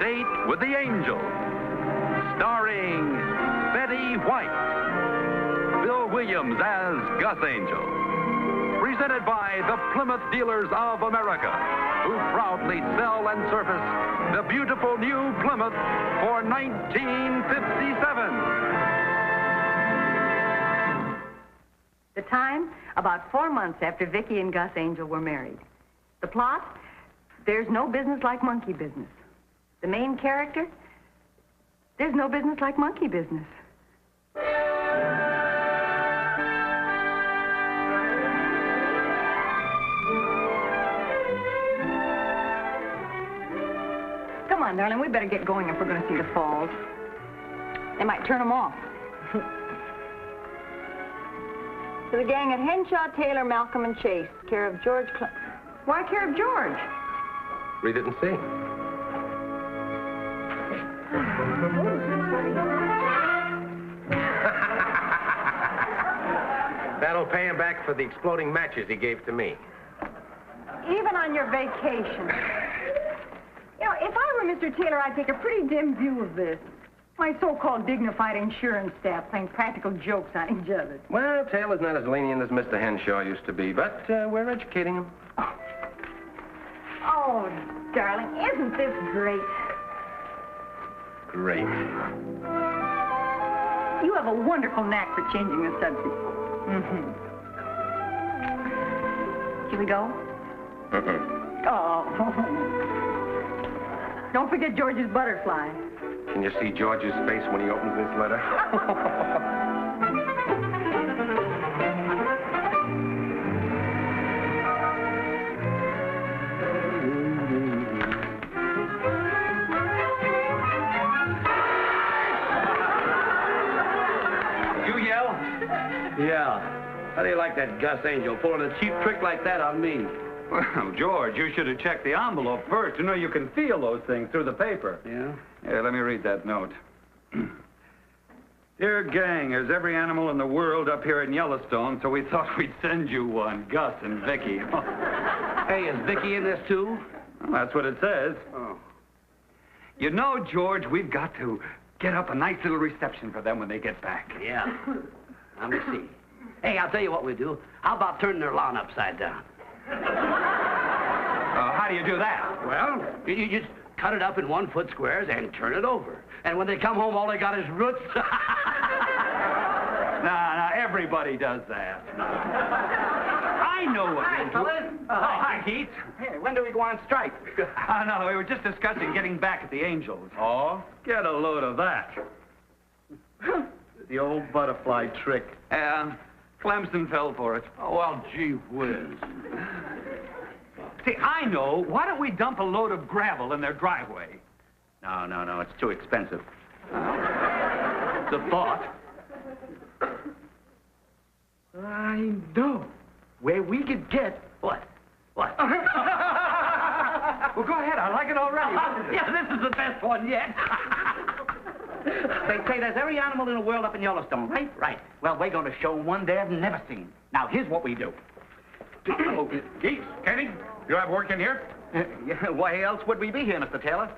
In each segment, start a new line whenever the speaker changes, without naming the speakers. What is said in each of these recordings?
Date with the Angel, starring Betty White, Bill Williams as Gus Angel, presented by the Plymouth Dealers of America, who proudly sell and service the beautiful new Plymouth for 1957.
The time, about 4 months after Vicki and Gus Angel were married. The plot, there's no business like monkey business. The main character, there's no business like monkey business. Come on, darling, we better get going if we're going to see the falls. They might turn them off. To the gang at Henshaw, Taylor, Malcolm, and Chase, care of George Why care of George?
Read it and see. That'll pay him back for the exploding matches he gave to me.
Even on your vacation. You know, if I were Mr. Taylor, I'd take a pretty dim view of this. My so-called dignified insurance staff playing practical jokes on each other.
Well, Taylor's not as lenient as Mr. Henshaw used to be, but we're educating him.
Oh, darling, isn't this great?
Great.
You have a wonderful knack for changing the subject. Mm-hmm. Shall we go? Oh. Don't forget George's butterfly.
Can you see George's face when he opens this letter?
You yell? Yeah. How do you like that Gus Angel pulling a cheap trick like that on me?
Well, George, you should have checked the envelope first. You know, you can feel those things through the paper.
Yeah?
Here, let me read that note. Dear gang, there's every animal in the world up here in Yellowstone, so we thought we'd send you one, Gus and Vicki.
Hey, is Vicki in this, too?
Well, that's what it says.
Oh.
You know, George, we've got to get up a nice little reception for them when they get back.
Yeah. Let me see. Hey, I'll tell you what we do. How about turning their lawn upside down?
How do you do that?
Well, you just cut it up in 1 foot squares and turn it over. And when they come home, all they got is roots.
Nah, everybody does that. I know what
Hi,
we'll do.
fellas.
Hi, Keith.
Hey, when do we go on strike?
No, we were just discussing getting back at the Angels. Oh? Get a load of that.
The old butterfly trick.
Clemson fell for it.
Oh, well, gee whiz.
See, I know. Why don't we dump a load of gravel in their driveway?
No, it's too expensive.
It's a thought.
I know where we could get...
What? What?
Well, go ahead. I like it already.
Yeah, this is the best one yet. They say there's every animal in the world up in Yellowstone, right? Right. Well, we're going to show them one they've never seen. Now, here's what we do.
Keith, Kenny, you have work in here?
Why else would we be here, Mr. Taylor?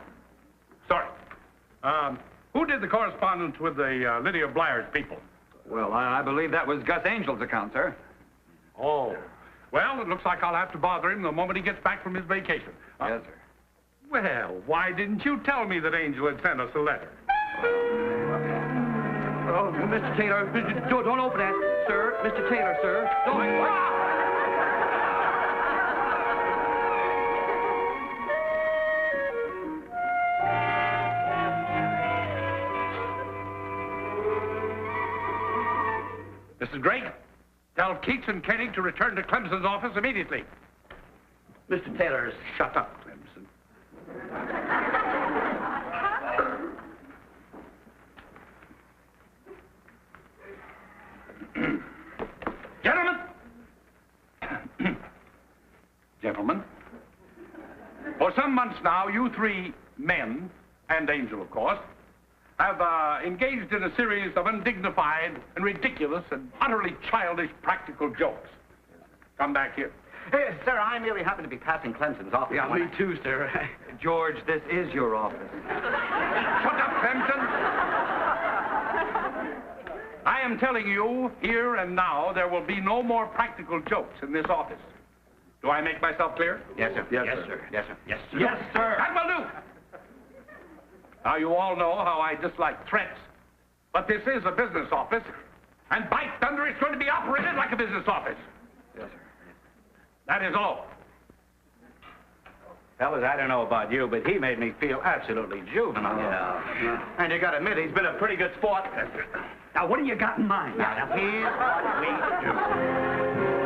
Sorry. Who did the correspondence with the Lydia Blyers people?
Well, I believe that was Gus Angel's account, sir.
Oh. Well, it looks like I'll have to bother him the moment he gets back from his vacation.
Yes, sir.
Well, why didn't you tell me that Angel had sent us a letter?
Oh, Mr. Taylor, don't open that, sir. Mr. Taylor, sir. Don't.
Mrs. Gregg, tell Keats and Kenny to return to Clemson's office immediately.
Mr. Taylor, shut up, Clemson.
Gentlemen, for some months now, you three men, and Angel, of course, have engaged in a series of undignified and ridiculous and utterly childish practical jokes. Come back here.
Sir, I merely happen to be passing Clemson's office.
Yeah, me too, sir. George, this is your office.
Shut up, Clemson. I am telling you, here and now, there will be no more practical jokes in this office. Do I make myself clear?
Yes, sir.
Yes,
Yes,
sir.
sir. Yes, sir. Yes, sir.
Yes, sir.
That will do. Now, you all know how I dislike threats, but this is a business office, and by thunder, it's going to be operated like a business office.
Yes, sir.
That is all.
Fellas, I don't know about you, but he made me feel absolutely juvenile.
Yeah.
And you gotta admit, he's been a pretty good sport.
Now, what do you got in mind?
Now, here's what we do.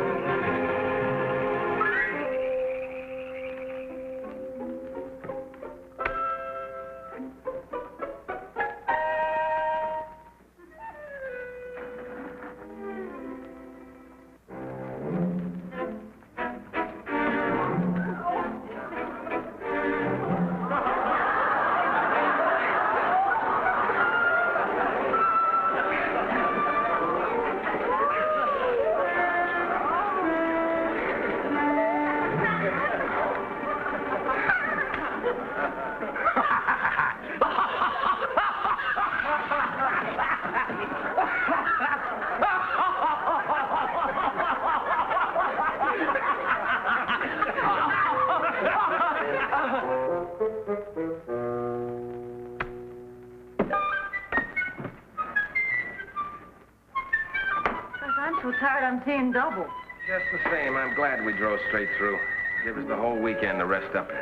I'm so tired I'm seeing double.
Just the same, I'm glad we drove straight through. Give us the whole weekend to rest up in.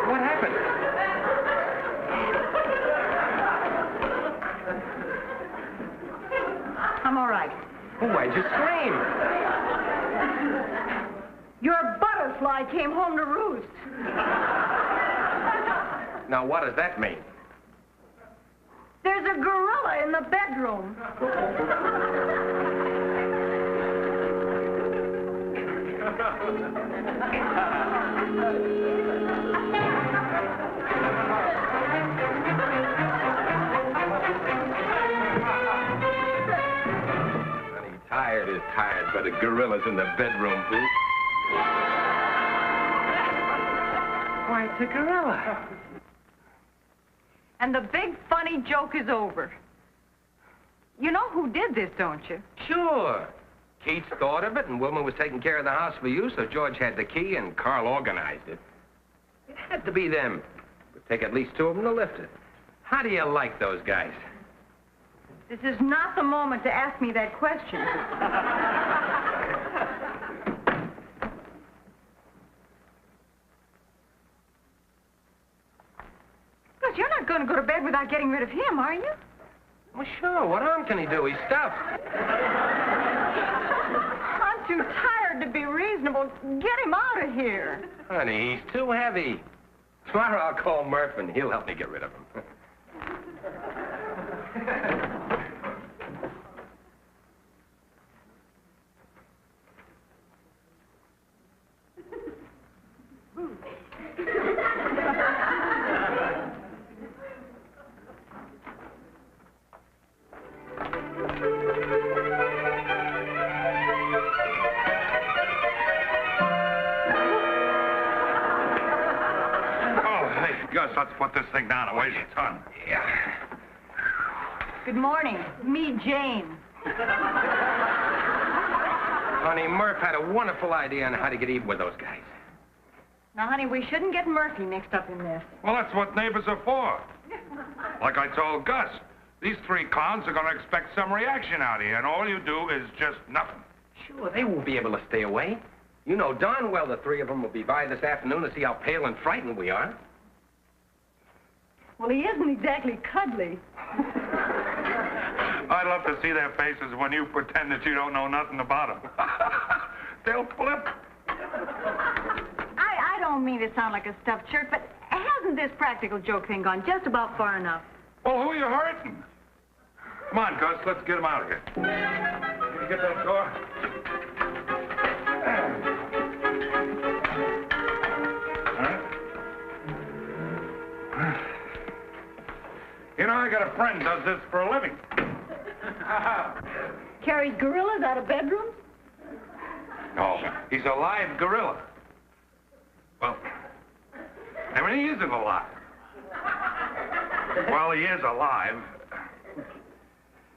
What happened?
I'm all right.
Oh, why'd you scream?
Your butterfly came home to roost.
Now, what does that mean?
There's a gorilla in the bedroom.
Honey, tired is tired, but a gorilla's in the bedroom. Why, it's a gorilla.
And the big funny joke is over. You know who did this, don't you?
Sure. Keats thought of it, and Wilma was taking care of the house for you, so George had the key, and Carl organized it. It had to be them. It would take at least two of them to lift it. How do you like those guys?
This is not the moment to ask me that question. Gus, you're not going to go to bed without getting rid of him, are you?
Well, sure. What harm can he do? He's stuffed.
I'm too tired to be reasonable. Get him out of here.
Honey, he's too heavy. Tomorrow I'll call Murph, and he'll help me get rid of him.
Gus, let's put this thing down. It weighs a ton.
Yeah.
Good morning. Me, Jane.
Honey, Murph had a wonderful idea on how to get even with those guys.
Now, honey, we shouldn't get Murphy mixed up in this.
Well, that's what neighbors are for. Like I told Gus, these three clowns are going to expect some reaction out of you, and all you do is just nothing.
Sure, they won't be able to stay away. You know darn well the three of them will be by this afternoon to see how pale and frightened we are.
Well, he isn't exactly cuddly.
I'd love to see their faces when you pretend that you don't know nothing about them. They'll flip.
I don't mean to sound like a stuffed shirt, but hasn't this practical joke thing gone just about far enough?
Well, who are you hurting? Come on, Gus, let's get him out of here. get that door. All right. You know, I got a friend does this for a living.
Carries gorillas out of bedrooms?
No, he's a live gorilla. Well, I mean, he isn't alive. Well, he is alive.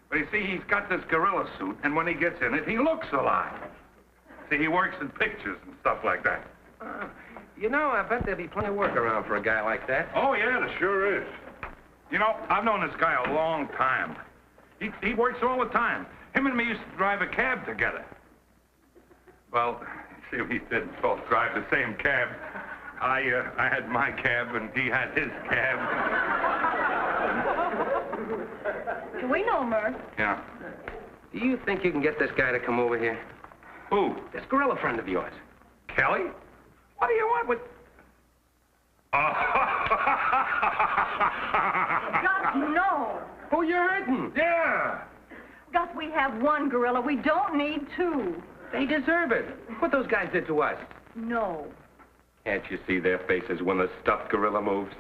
But you see, he's got this gorilla suit, and when he gets in it, he looks alive. See, he works in pictures and stuff like that.
You know, I bet there'll be plenty of work around for a guy like that.
Oh, yeah, there sure is. You know, I've known this guy a long time. He works all the time. Him and me used to drive a cab together. Well, see, we didn't both drive the same cab. I had my cab, and he had his cab.
We know, Murph.
Yeah.
Do you think you can get this guy to come over here?
Who?
This gorilla friend of yours.
Kelly? What do you want with...
Gus, no.
Who you hurting?
Yeah.
Gus, we have one gorilla. We don't need two.
They deserve it. What those guys did to us.
No.
Can't you see their faces when the stuffed gorilla moves?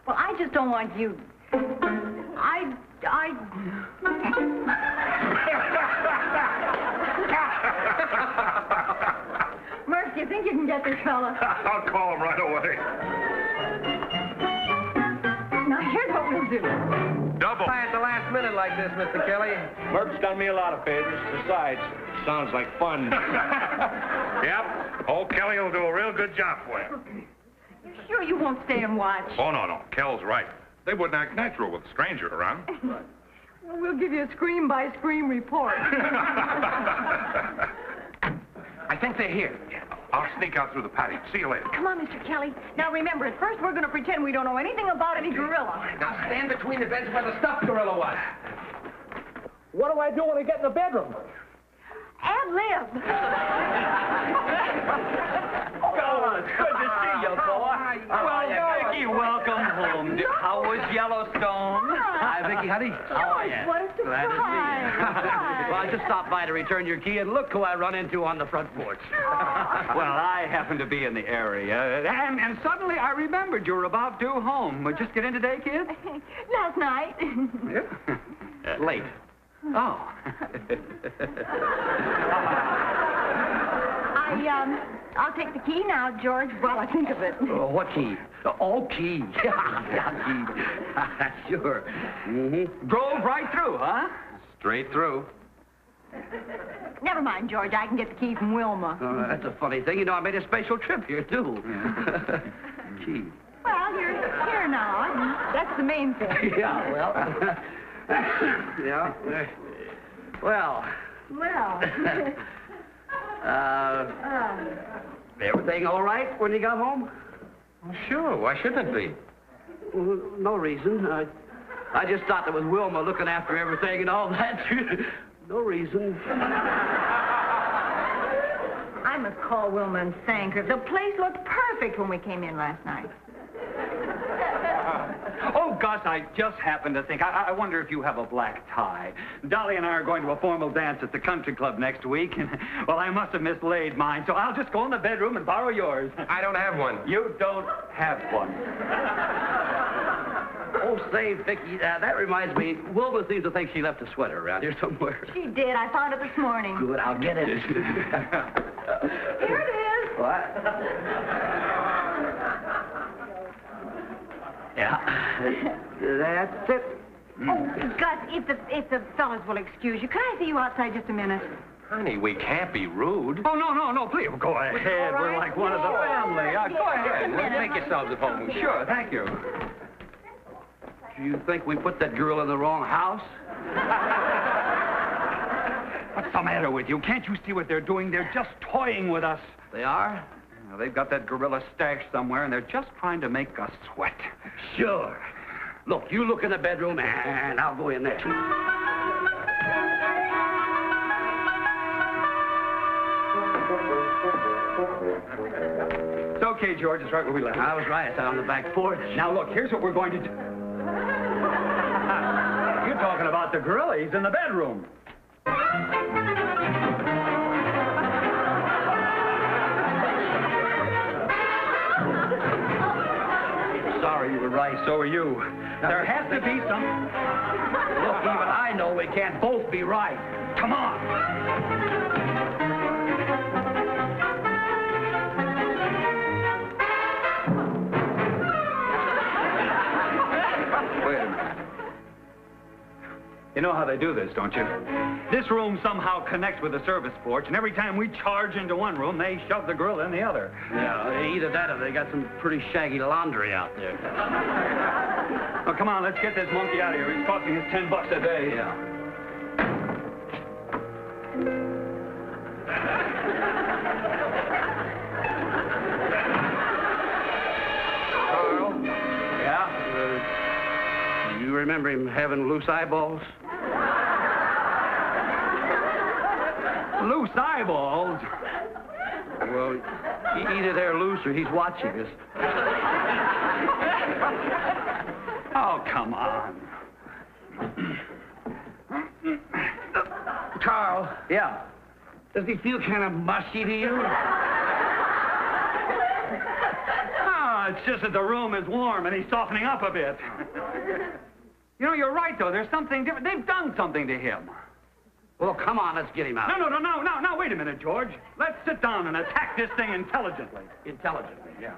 Well, I just don't want you... Murph, do you think you can get this fella?
I'll call him right away.
Now, here's what we'll do.
Double.
Why at the last minute like this, Mr. Kelly?
Burt's done me a lot of favors. Besides, sounds like fun.
Yep. Old Kelly will do a real good job for you.
You sure you won't stay and watch?
Oh, no. Kel's right. They wouldn't act natural with a stranger around.
Well, we'll give you a scream-by-scream report.
I think they're here.
I'll sneak out through the patio. See you later.
Come on, Mr. Kelly. Now, remember, at first we're going to pretend we don't know anything about any gorilla.
Now stand between the beds where the stuffed gorilla was.
What do I do when I get in the bedroom?
Ad-lib.
Oh, it's good to see you, boy. Well, Vicki, welcome home. How was Yellowstone?
Hi,
Vicki, honey.
How are you? What a surprise.
Glad to see you. Well, I just stopped by to return your key, and look who I run into on the front porch.
Well, I happened to be in the area, and suddenly I remembered you were about due home. Just get in today, kid?
Last night.
Late.
Oh.
I'll take the key now, George, while I think of it.
What key? Oh, key. Yeah, key. Sure. Mm-hmm.
Drove right through, huh?
Straight through.
Never mind, George. I can get the key from Wilma.
That's a funny thing. You know, I made a special trip here, too. Key.
Well, you're here now. That's the main thing.
Yeah, well... yeah. Well...
Well...
Everything all right when you got home?
Well, sure. Why shouldn't it be?
Well, no reason. I just thought there was Wilma looking after everything and all that. No reason.
I must call Wilma and thank her. The place looked perfect when we came in last night.
Oh, Gus, I just happened to think. I wonder if you have a black tie. Dolly and I are going to a formal dance at the country club next week. And, well, I must have mislaid mine, so I'll just go in the bedroom and borrow yours.
I don't have one.
You don't have one.
Oh, say, Vicki, that reminds me. Wilma seems to think she left a sweater around here somewhere.
She did. I found it this morning.
Good, I'll get it.
Here it is.
What? Yeah. That's it.
Oh, Gus, if the fellas will excuse you, could I see you outside just a minute?
Honey, we can't be rude.
Oh, no, please, go ahead.
all right?
We're like one of the family. Go ahead.
Make yourselves at home.
Sure, thank you.
Do you think we put that girl in the wrong house?
What's the matter with you? Can't you see what they're doing? They're just toying with us.
They are?
Now, they've got that gorilla stashed somewhere, and they're just trying to make us sweat.
Sure. Look, you look in the bedroom, and I'll go in there.
It's okay, George. It's right where we left.
I was right. I sat on the back porch.
Now, look, here's what we're going to do. You're talking about the gorilla. He's in the bedroom. Why, so are you. There has to be some...
Look, even I know we can't both be right.
Come on.
Wait a minute.
You know how they do this, don't you? This room somehow connects with the service porch, and every time we charge into one room, they shove the gorilla in the other.
Yeah, either that or they got some pretty shaggy laundry out there.
Well, come on, let's get this monkey out of here. He's costing us $10 a day.
Yeah.
Carl?
Yeah? You remember him having loose eyeballs?
Loose eyeballs?
Well, either they're loose or he's watching us.
Oh, come on.
Carl.
Yeah.
Does he feel kind of mushy to you?
Ah, it's just that the room is warm and he's softening up a bit. You know, you're right, though. There's something different. They've done something to him.
Well, come on, let's get him out.
No, wait a minute, George. Let's sit down and attack this thing intelligently.
Intelligently?
Yeah.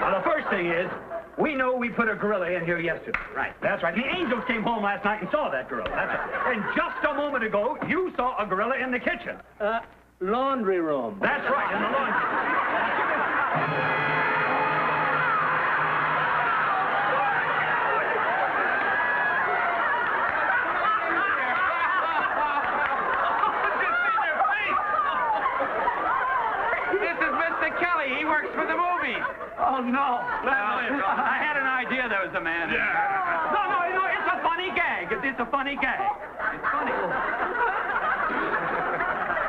Well, the first thing is, we know we put a gorilla in here yesterday.
Right.
That's right. The Angels came home last night and saw that gorilla. That's right. And just a moment ago, you saw a gorilla in the kitchen.
Laundry room.
That's right, in the laundry.
This is Mr. Kelly. He works for the movies.
Oh, no.
I had an idea there was a man.
Yeah.
No, it's a funny gag. It's a funny gag. It's funny.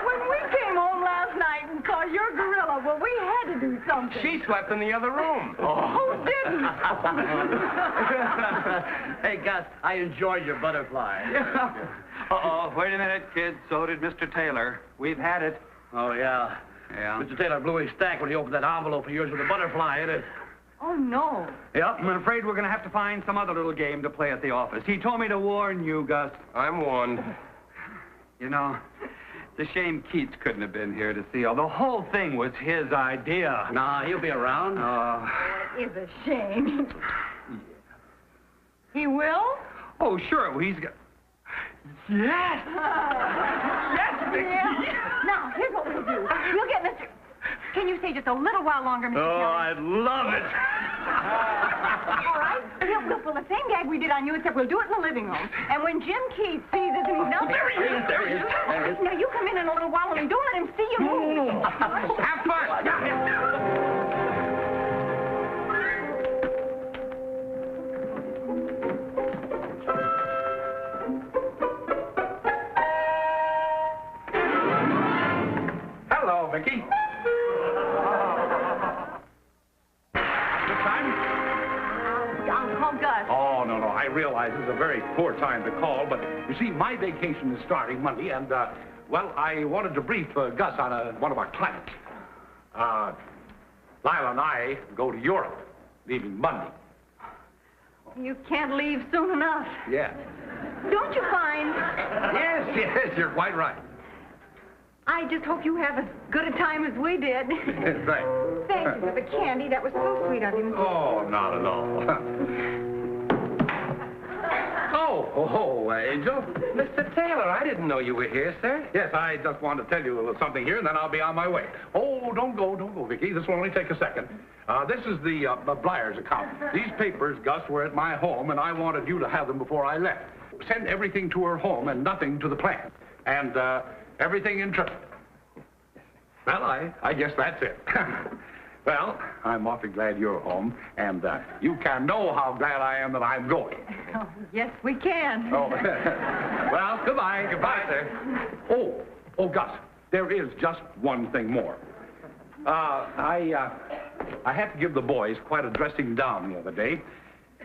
When we came home last night and saw your gorilla, well, we had to do something.
She slept in the other room.
Who didn't?
Hey, Gus, I enjoyed your butterfly.
Uh-oh, wait a minute, kids. So did Mr. Taylor. We've had it.
Oh, yeah.
Yeah.
Mr. Taylor blew his stack when he opened that envelope of yours with a butterfly in it.
Oh, no.
Yep, I'm afraid we're going to have to find some other little game to play at the office. He told me to warn you, Gus.
I'm warned.
You know, it's a shame Keats couldn't have been here to see all. The whole thing was his idea.
Nah, he'll be around.
It is a shame. He will?
Oh, sure. He's got... Yes!
Yes, Vicky. Yeah. Now, here's what we'll do. We'll get Mr... Can you stay just a little while longer, Mr. Kelly?
I'd love it.
All right. We'll pull the same gag we did on you, except we'll do it in the living room. And when Jim Keats sees us and he's not...
There he is.
Now, you come in a little while and don't let him see you move.
Have fun.
Hello, Vicki.
I'll call Gus.
Oh, no. I realize it's a very poor time to call, but you see, my vacation is starting Monday, and, well, I wanted to brief Gus on one of our clients. Lila and I go to Europe, leaving Monday.
You can't leave soon enough.
Yeah.
Don't you find?
Yes, you're quite right.
I just hope you have as good a time as we did.
Right.
Thank you for the candy. That was so sweet of you.
Oh, not at all. Angel.
Mr. Taylor, I didn't know you were here, sir.
Yes, I just wanted to tell you a little something here, and then I'll be on my way. Oh, don't go, Vicki. This will only take a second. This is the Blyers account. These papers, Gus, were at my home, and I wanted you to have them before I left. Send everything to her home and nothing to the plant. And, everything in trust. Well, I guess that's it. Well, I'm awfully glad you're home, and you can know how glad I am that I'm going.
Oh, yes, we can.
Oh, well, goodbye.
Goodbye, sir.
Oh, Gus, there is just one thing more. I had to give the boys quite a dressing down the other day.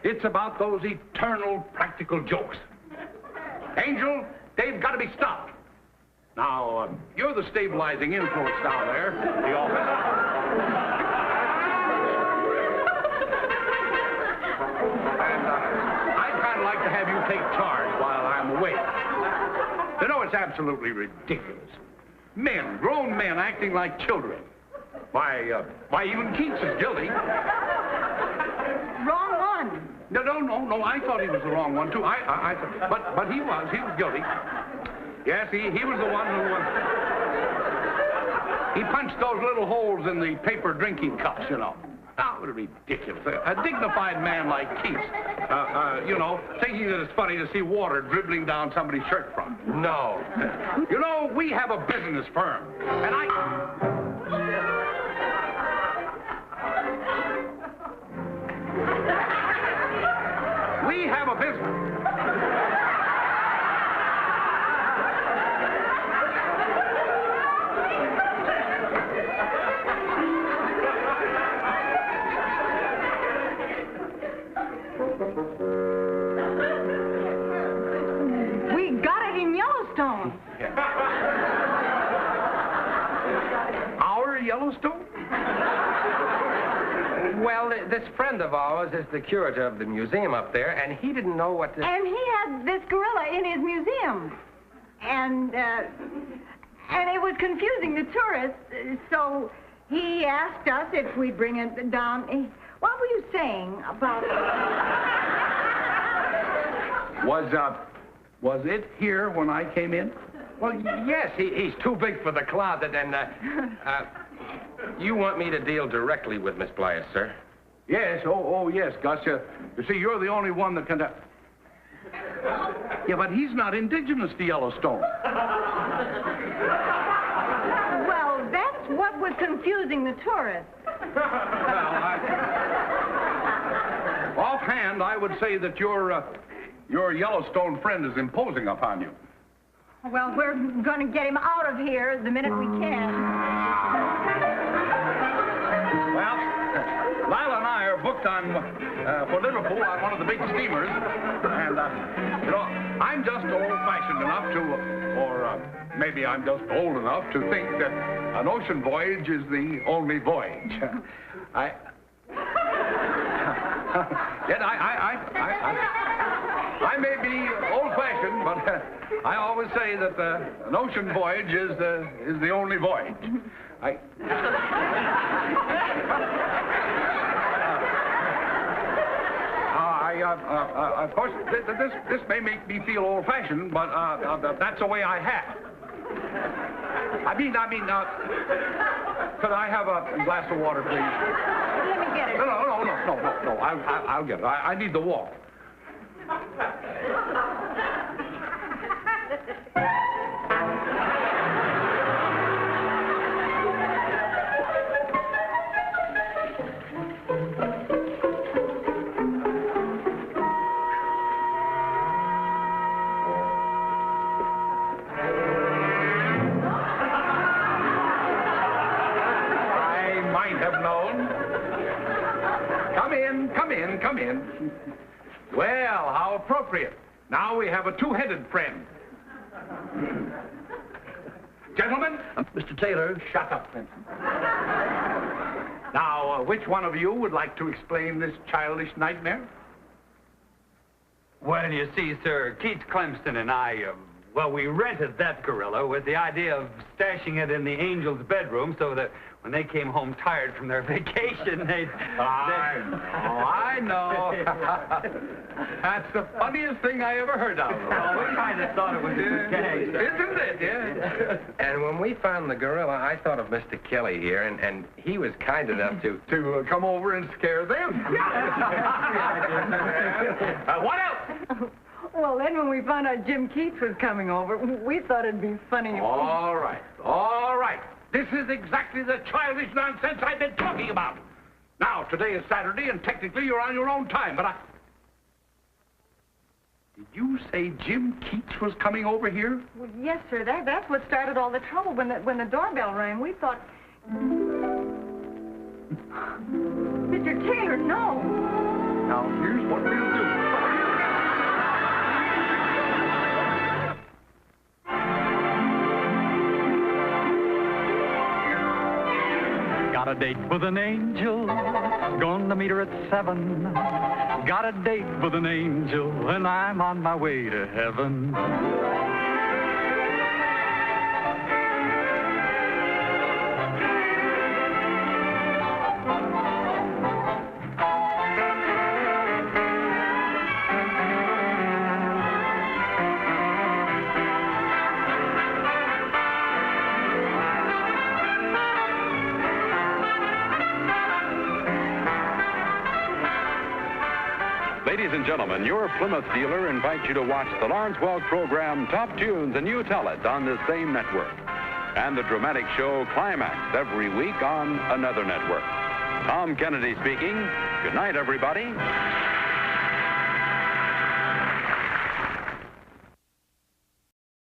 It's about those eternal practical jokes. Angel, they've got to be stopped. Now, you're the stabilizing influence down there, the office. And I'd kind of like to have you take charge while I'm away. You know, it's absolutely ridiculous. Men, grown men, acting like children. Why, even Keats is guilty.
Wrong one.
No, I thought he was the wrong one, too. But he was guilty. Yes, he was the one who, he punched those little holes in the paper drinking cups, you know. Oh, ridiculous. A dignified man like Keats, thinking that it's funny to see water dribbling down somebody's shirt front.
No.
You know, we have a business firm, and we have a business.
We got it in Yellowstone.
Our Yellowstone?
Well, this friend of ours is the curator of the museum up there, and he didn't know what to...
And he had this gorilla in his museum. And it was confusing the tourists, so he asked us if we'd bring it down. What were you saying about...
Was it here when I came in?
Well, yes, he's too big for the closet, and, you want me to deal directly with Miss Blythe, sir?
Yes, yes, Gus. You see, you're the only one that can... Yeah, but he's not indigenous to Yellowstone.
Well, that's what was confusing the tourists.
Offhand, I would say that your Yellowstone friend is imposing upon you.
Well, we're going to get him out of here the minute we can.
Well, Lila and I are booked on for Liverpool on one of the big steamers, and I'm just old-fashioned enough to, or maybe I'm just old enough to think that an ocean voyage is the only voyage. I may be old-fashioned, but I always say that an ocean voyage is the only voyage. Of course, this may make me feel old-fashioned, but that's the way I have. Could I have a glass of water, please?
Let me get it.
No. I'll get it. I need the wall. Come in. Well, how appropriate. Now we have a two-headed friend. Gentlemen?
Mr. Taylor.
Shut up, Vincent. Now, which one of you would like to explain this childish nightmare?
Well, you see, sir, Keats Clemson and I, we rented that gorilla with the idea of stashing it in the Angel's bedroom so that when they came home tired from their vacation, they'd...
I know. That's the funniest thing I ever heard of.
Well, we kind of thought it was okay.
Isn't it? Yeah.
And when we found the gorilla, I thought of Mr. Kelly here, and he was kind enough to...
To come over and scare them. What else?
Well, then when we found out Jim Keats was coming over, we thought it'd be funny.
All right. This is exactly the childish nonsense I've been talking about. Now, today is Saturday, and technically you're on your own time, but Did you say Jim Keats was coming over here?
Well, yes, sir. That's what started all the trouble. When the doorbell rang, we thought... Mr. Taylor, no.
Now, here's what we'll do.
Got a date with an angel, going to meet her at 7. Got a date with an angel, and I'm on my way to heaven.
Ladies and gentlemen, your Plymouth dealer invites you to watch the Lawrence Welk program Top Tunes, and you tell it on this same network. And the dramatic show Climax every week on another network. Tom Kennedy speaking. Good night, everybody.